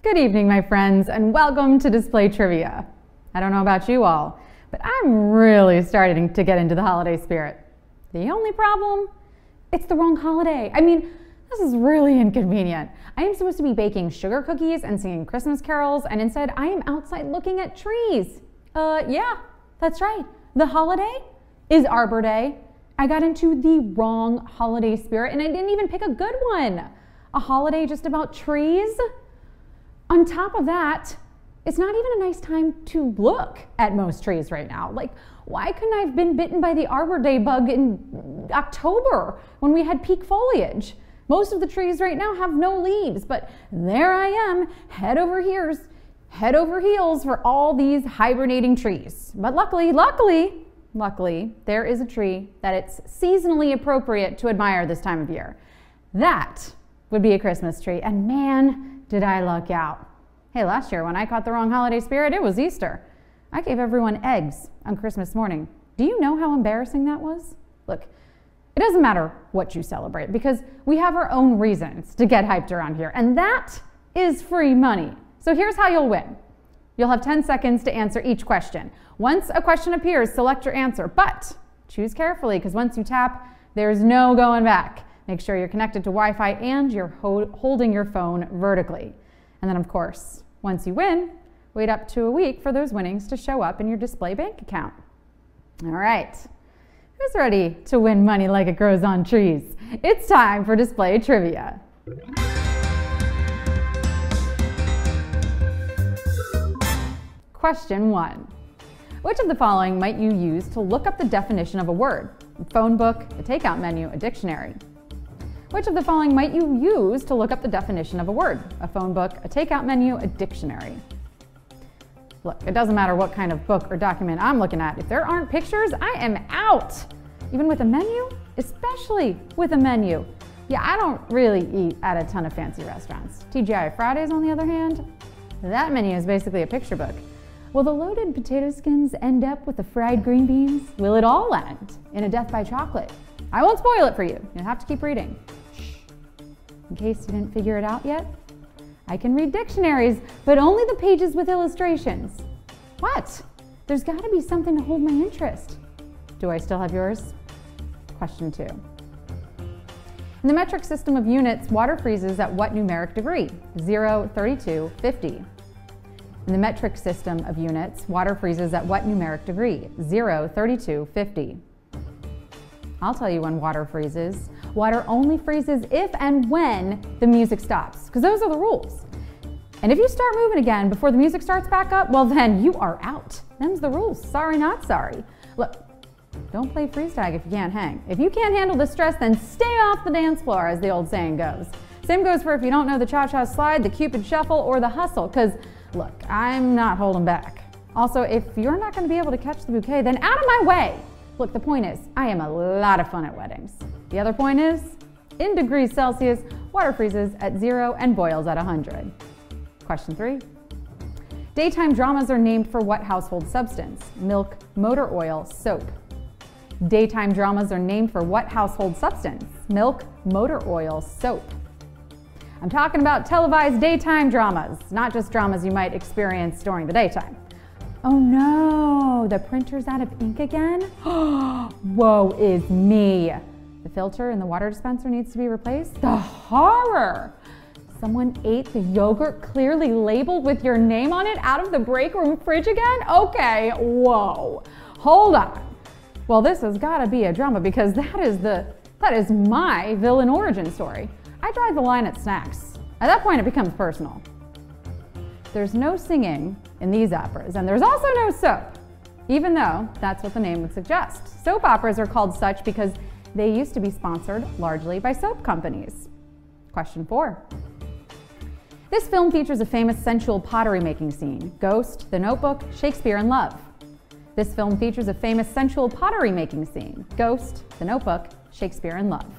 Good evening, my friends, and welcome to Display Trivia. I don't know about you all, but I'm really starting to get into the holiday spirit. The only problem? It's the wrong holiday. I mean, this is really inconvenient. I am supposed to be baking sugar cookies and singing Christmas carols, and instead I am outside looking at trees. Yeah, that's right. The holiday is Arbor Day. I got into the wrong holiday spirit, and I didn't even pick a good one. A holiday just about trees? On top of that, it's not even a nice time to look at most trees right now. Like, why couldn't I have been bitten by the Arbor Day bug in October when we had peak foliage? Most of the trees right now have no leaves, but there I am, head over heels for all these hibernating trees. But luckily, there is a tree that it's seasonally appropriate to admire this time of year. That would be a Christmas tree, and man, did I luck out. Hey, last year when I caught the wrong holiday spirit, it was Easter. I gave everyone eggs on Christmas morning. Do you know how embarrassing that was? Look, it doesn't matter what you celebrate because we have our own reasons to get hyped around here, and that is free money. So here's how you'll win. You'll have 10 seconds to answer each question. Once a question appears, select your answer, but choose carefully because once you tap, there's no going back. Make sure you're connected to Wi-Fi and you're holding your phone vertically. And then of course, once you win, wait up to a week for those winnings to show up in your display bank account. All right, who's ready to win money like it grows on trees? It's time for Display Trivia. Question 1. Which of the following might you use to look up the definition of a word? A phone book, a takeout menu, a dictionary. Which of the following might you use to look up the definition of a word? A phone book, a takeout menu, a dictionary. Look, it doesn't matter what kind of book or document I'm looking at. If there aren't pictures, I am out. Even with a menu, especially with a menu. Yeah, I don't really eat at a ton of fancy restaurants. TGI Fridays, on the other hand, that menu is basically a picture book. Will the loaded potato skins end up with the fried green beans? Will it all end in a death by chocolate? I won't spoil it for you. You'll have to keep reading. In case you didn't figure it out yet, I can read dictionaries, but only the pages with illustrations. What? There's got to be something to hold my interest. Do I still have yours? Question 2. In the metric system of units, water freezes at what numeric degree? 0, 32, 50. In the metric system of units, water freezes at what numeric degree? 0, 32, 50. I'll tell you when water freezes. Water only freezes if and when the music stops, because those are the rules. And if you start moving again before the music starts back up, well then you are out. Them's the rules. Sorry, not sorry. Look, don't play freeze tag if you can't hang. If you can't handle the stress, then stay off the dance floor, as the old saying goes. Same goes for if you don't know the cha-cha slide, the Cupid shuffle, or the hustle, because look, I'm not holding back. Also, if you're not going to be able to catch the bouquet, then out of my way. Look, the point is, I am a lot of fun at weddings. The other point is, in degrees Celsius, water freezes at 0 and boils at 100. Question 3. Daytime dramas are named for what household substance? Milk, motor oil, soap. Daytime dramas are named for what household substance? Milk, motor oil, soap. I'm talking about televised daytime dramas, not just dramas you might experience during the daytime. Oh no, the printer's out of ink again? Woe is me. The filter in the water dispenser needs to be replaced? The horror! Someone ate the yogurt clearly labeled with your name on it out of the break room fridge again? Okay, whoa, hold on. Well, this has gotta be a drama because that is my villain origin story. I drive the line at snacks. At that point, it becomes personal. There's no singing in these operas, and there's also no soap, even though that's what the name would suggest. Soap operas are called such because they used to be sponsored largely by soap companies. Question 4. This film features a famous sensual pottery making scene. Ghost, The Notebook, Shakespeare in Love. This film features a famous sensual pottery making scene. Ghost, The Notebook, Shakespeare in Love.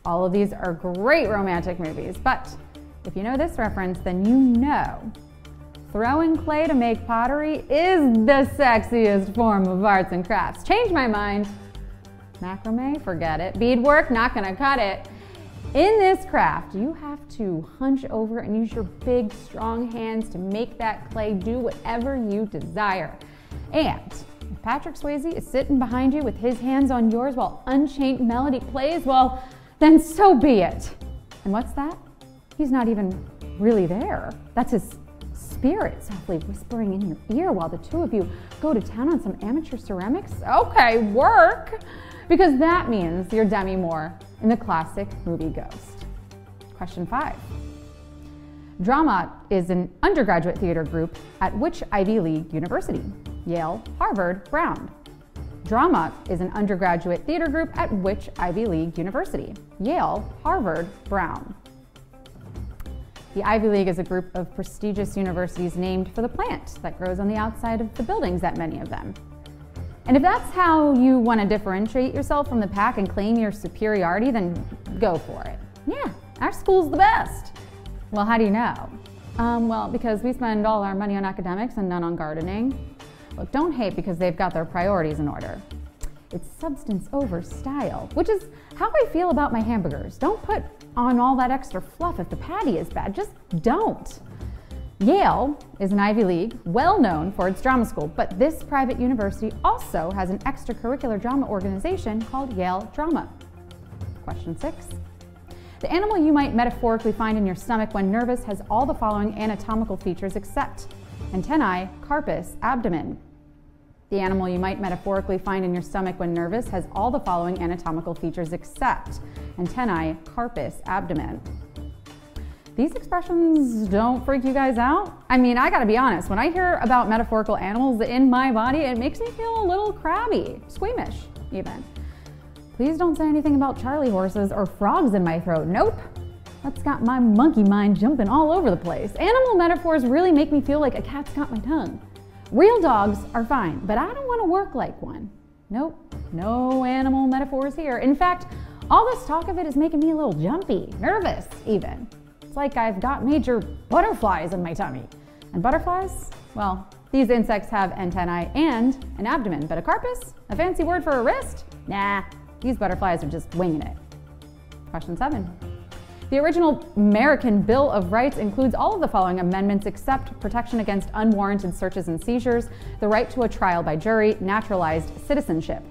All of these are great romantic movies, but if you know this reference, then you know throwing clay to make pottery is the sexiest form of arts and crafts. Change my mind. Macrame, forget it. Beadwork, not gonna cut it. In this craft, you have to hunch over and use your big, strong hands to make that clay do whatever you desire. And if Patrick Swayze is sitting behind you with his hands on yours while Unchained Melody plays, well, then so be it. And what's that? He's not even really there. That's his spirit softly whispering in your ear while the two of you go to town on some amateur ceramics. Okay, work! Because that means you're Demi Moore in the classic movie Ghost. Question 5. Drama is an undergraduate theater group at which Ivy League university? Yale, Harvard, Brown. Drama is an undergraduate theater group at which Ivy League university? Yale, Harvard, Brown. The Ivy League is a group of prestigious universities named for the plant that grows on the outside of the buildings at many of them. And if that's how you want to differentiate yourself from the pack and claim your superiority, then go for it. Yeah, our school's the best. Well, how do you know? Well, because we spend all our money on academics and none on gardening. Look, don't hate because they've got their priorities in order. It's substance over style, which is how I feel about my hamburgers. Don't put on all that extra fluff if the patty is bad. Just don't. Yale is an Ivy League, well known for its drama school, but this private university also has an extracurricular drama organization called Yale Drama. Question 6. The animal you might metaphorically find in your stomach when nervous has all the following anatomical features except antennae, carpus, abdomen. The animal you might metaphorically find in your stomach when nervous has all the following anatomical features except antennae, carpus, abdomen. These expressions don't freak you guys out? I mean, I gotta be honest, when I hear about metaphorical animals in my body, it makes me feel a little crabby, squeamish even. Please don't say anything about Charlie horses or frogs in my throat. Nope. That's got my monkey mind jumping all over the place. Animal metaphors really make me feel like a cat's got my tongue. Real dogs are fine, but I don't want to work like one. Nope, no animal metaphors here. In fact, all this talk of it is making me a little jumpy, nervous even. It's like I've got major butterflies in my tummy. And butterflies? Well, these insects have antennae and an abdomen, but a carpus? A fancy word for a wrist? Nah, these butterflies are just winging it. Question 7. The original American Bill of Rights includes all of the following amendments except protection against unwarranted searches and seizures, the right to a trial by jury, naturalized citizenship.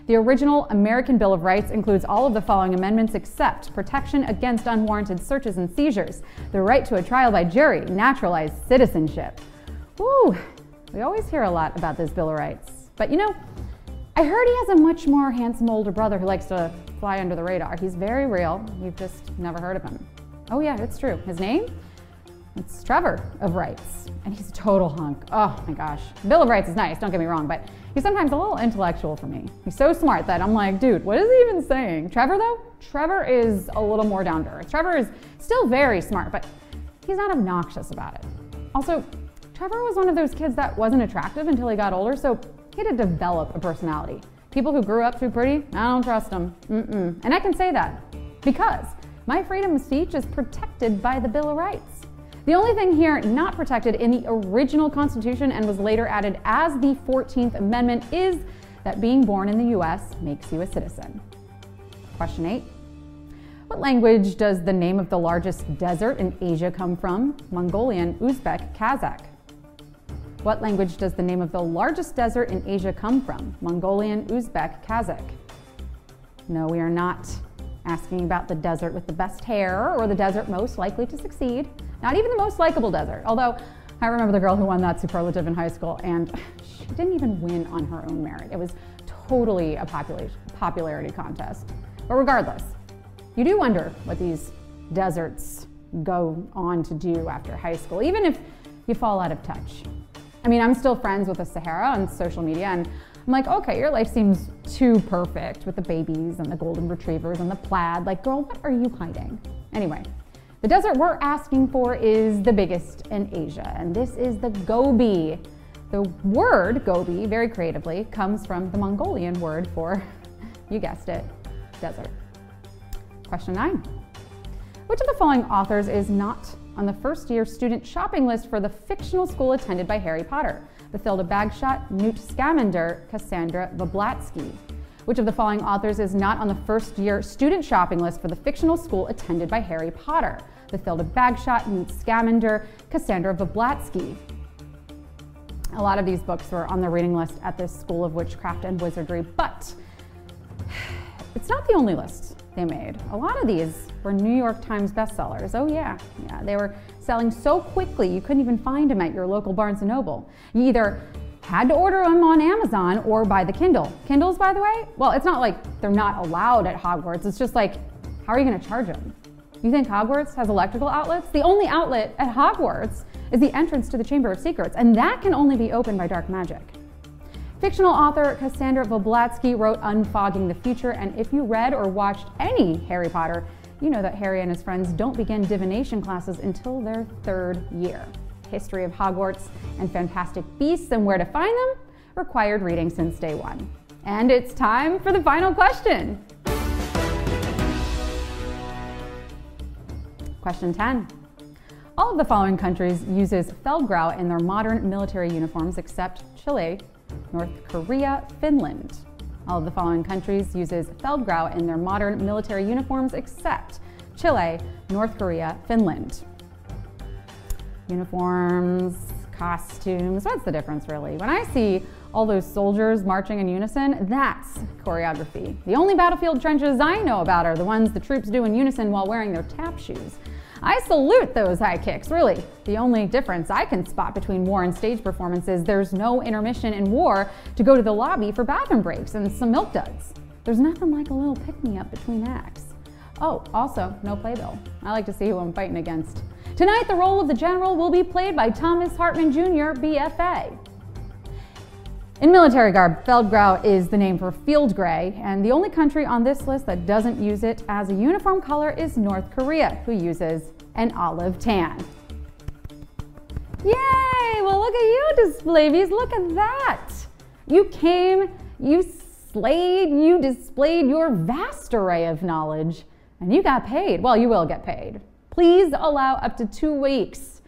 The original American Bill of Rights includes all of the following amendments except protection against unwarranted searches and seizures, the right to a trial by jury, naturalized citizenship. Woo, we always hear a lot about this Bill of Rights. But you know, I heard he has a much more handsome older brother who likes to fly under the radar. He's very real. You've just never heard of him. Oh yeah, it's true. His name? It's Trevor of Rights. And he's a total hunk. Oh my gosh. Bill of Rights is nice, don't get me wrong, but he's sometimes a little intellectual for me. He's so smart that I'm like, dude, what is he even saying? Trevor though? Trevor is a little more down to earth. Trevor is still very smart, but he's not obnoxious about it. Also, Trevor was one of those kids that wasn't attractive until he got older, so he had to develop a personality. People who grew up too pretty, I don't trust them. And I can say that because my freedom of speech is protected by the Bill of Rights. The only thing here not protected in the original Constitution and was later added as the 14th Amendment is that being born in the US makes you a citizen. Question 8. What language does the name of the largest desert in Asia come from? Mongolian, Uzbek, Kazakh. What language does the name of the largest desert in Asia come from? Mongolian, Uzbek, Kazakh. No, we are not asking about the desert with the best hair or the desert most likely to succeed. Not even the most likable desert, although I remember the girl who won that superlative in high school and she didn't even win on her own merit. It was totally a popularity contest. But regardless, you do wonder what these deserts go on to do after high school, even if you fall out of touch. I mean, I'm still friends with the Sahara on social media and I'm like, okay, your life seems too perfect with the babies and the golden retrievers and the plaid. Like, girl, what are you hiding? Anyway, the desert we're asking for is the biggest in Asia, and this is the Gobi. The word Gobi, very creatively, comes from the Mongolian word for, you guessed it, desert. Question 9. Which of the following authors is not on the first-year student shopping list for the fictional school attended by Harry Potter? Bathilda Bagshot, Newt Scamander, Cassandra Vablatsky. Which of the following authors is not on the first-year student shopping list for the fictional school attended by Harry Potter? Bathilda Bagshot, Newt Scamander, Cassandra Blavatsky. A lot of these books were on the reading list at this School of Witchcraft and Wizardry, but it's not the only list they made. A lot of these were New York Times bestsellers. Oh yeah, they were selling so quickly you couldn't even find them at your local Barnes & Noble. You either had to order them on Amazon or buy the Kindle. Kindles, by the way, well, it's not like they're not allowed at Hogwarts. It's just like, how are you going to charge them? You think Hogwarts has electrical outlets? The only outlet at Hogwarts is the entrance to the Chamber of Secrets, and that can only be opened by dark magic. Fictional author Cassandra Blavatsky wrote Unfogging the Future, and if you read or watched any Harry Potter, you know that Harry and his friends don't begin divination classes until their 3rd year. History of Hogwarts and Fantastic Beasts and Where to Find Them, required reading since day 1. And it's time for the final question. Question 10. All of the following countries uses Feldgrau in their modern military uniforms except Chile, North Korea, Finland. All of the following countries uses Feldgrau in their modern military uniforms except Chile, North Korea, Finland. Uniforms, costumes, what's the difference really? When I see all those soldiers marching in unison, that's choreography. The only battlefield trenches I know about are the ones the troops do in unison while wearing their tap shoes. I salute those high kicks, really. The only difference I can spot between war and stage performances, there's no intermission in war to go to the lobby for bathroom breaks and some milk duds. There's nothing like a little pick-me-up between acts. Oh, also, no playbill. I like to see who I'm fighting against. Tonight, the role of the general will be played by Thomas Hartman Jr., BFA. In military garb, Feldgrau is the name for field gray, and the only country on this list that doesn't use it as a uniform color is North Korea, who uses an olive tan. Yay! Well, look at you, Displavies. Look at that. You came, you slayed, you displayed your vast array of knowledge, and you got paid. Well, you will get paid. Please allow up to 2 weeks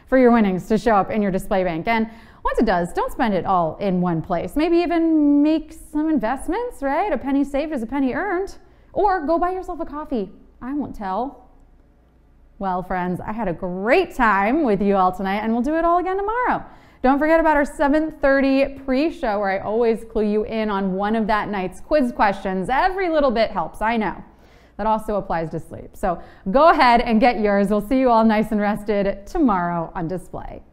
for your winnings to show up in your display bank. And once it does, don't spend it all in one place. Maybe even make some investments, right? A penny saved is a penny earned. Or go buy yourself a coffee. I won't tell. Well, friends, I had a great time with you all tonight, and we'll do it all again tomorrow. Don't forget about our 7:30 pre-show where I always clue you in on one of that night's quiz questions. Every little bit helps, I know. That also applies to sleep. So go ahead and get yours. We'll see you all nice and rested tomorrow on display.